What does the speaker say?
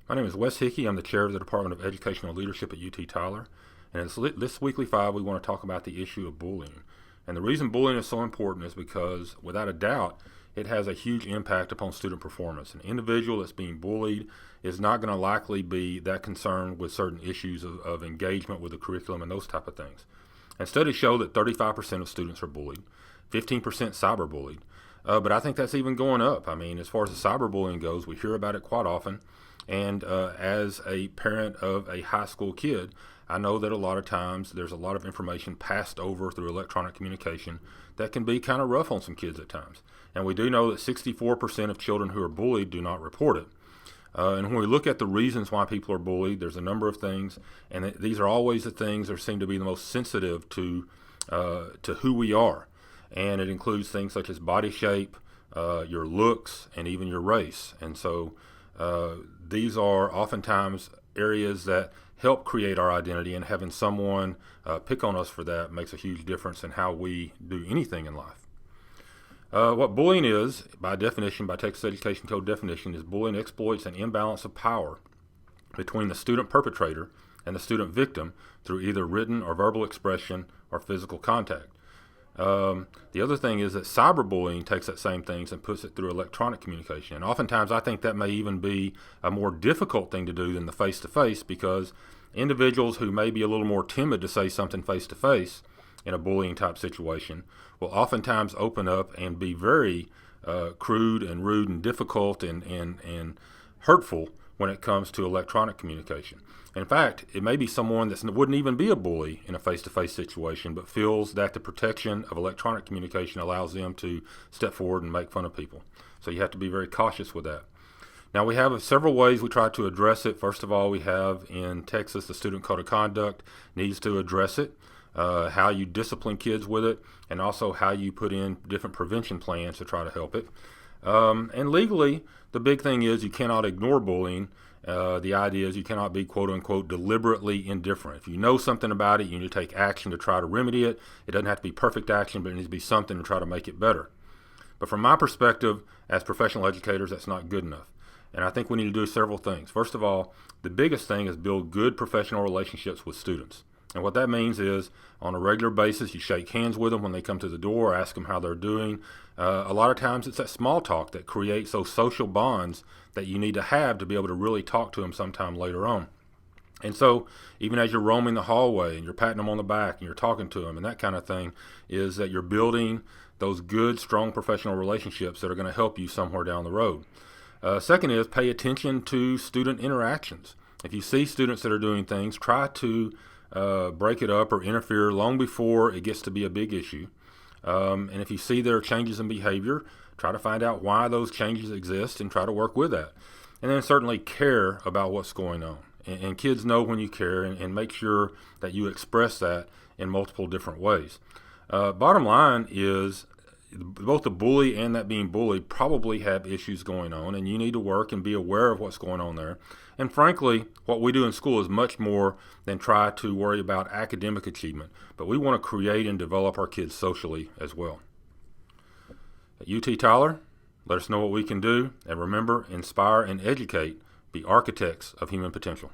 My name is Wes Hickey. I'm the chair of the Department of Educational Leadership at UT Tyler. And in this Weekly 5, we want to talk about the issue of bullying. And the reason bullying is so important is because, without a doubt, it has a huge impact upon student performance. An individual that's being bullied is not going to likely be that concerned with certain issues of engagement with the curriculum and those type of things. And studies show that 35% of students are bullied, 15% cyberbullied. But I think that's even going up. I mean, as far as the cyberbullying goes, we hear about it quite often. And as a parent of a high school kid, I know that a lot of times there's a lot of information passed over through electronic communication that can be kind of rough on some kids at times. And we do know that 64% of children who are bullied do not report it. And when we look at the reasons why people are bullied, there's a number of things, and these are always the things that seem to be the most sensitive to who we are. And it includes things such as body shape, your looks, and even your race. And so these are oftentimes areas that help create our identity, and having someone pick on us for that makes a huge difference in how we do anything in life. What bullying is, by definition, by Texas Education Code definition, is bullying exploits an imbalance of power between the student perpetrator and the student victim through either written or verbal expression or physical contact. The other thing is that cyberbullying takes that same things and puts it through electronic communication. And oftentimes I think that may even be a more difficult thing to do than the face-to-face, because individuals who may be a little more timid to say something face-to-face in a bullying type situation will oftentimes open up and be very crude and rude and difficult and hurtful when it comes to electronic communication. In fact, it may be someone that wouldn't even be a bully in a face-to-face situation, but feels that the protection of electronic communication allows them to step forward and make fun of people. So you have to be very cautious with that. Now, we have several ways we try to address it. First of all, we have in Texas the Student Code of Conduct needs to address it, how you discipline kids with it, and also how you put in different prevention plans to try to help it. And legally, the big thing is you cannot ignore bullying. The idea is you cannot be, quote unquote, deliberately indifferent. If you know something about it, you need to take action to try to remedy it. It doesn't have to be perfect action, but it needs to be something to try to make it better. But from my perspective, as professional educators, that's not good enough. And I think we need to do several things. First of all, the biggest thing is build good professional relationships with students. And what that means is, on a regular basis, you shake hands with them when they come to the door, ask them how they're doing. A lot of times it's that small talk that creates those social bonds that you need to have to be able to really talk to them sometime later on. And so even as you're roaming the hallway and you're patting them on the back and you're talking to them and that kind of thing, is that you're building those good, strong professional relationships that are going to help you somewhere down the road. Second is pay attention to student interactions. If you see students that are doing things, try to break it up or interfere long before it gets to be a big issue. And if you see there are changes in behavior, try to find out why those changes exist and try to work with that. And then certainly care about what's going on. And kids know when you care, and make sure that you express that in multiple different ways. Bottom line is, both the bully and that being bullied probably have issues going on, and you need to work and be aware of what's going on there. And frankly, what we do in school is much more than try to worry about academic achievement, but we want to create and develop our kids socially as well. At UT Tyler, let us know what we can do, and remember, inspire and educate, be architects of human potential.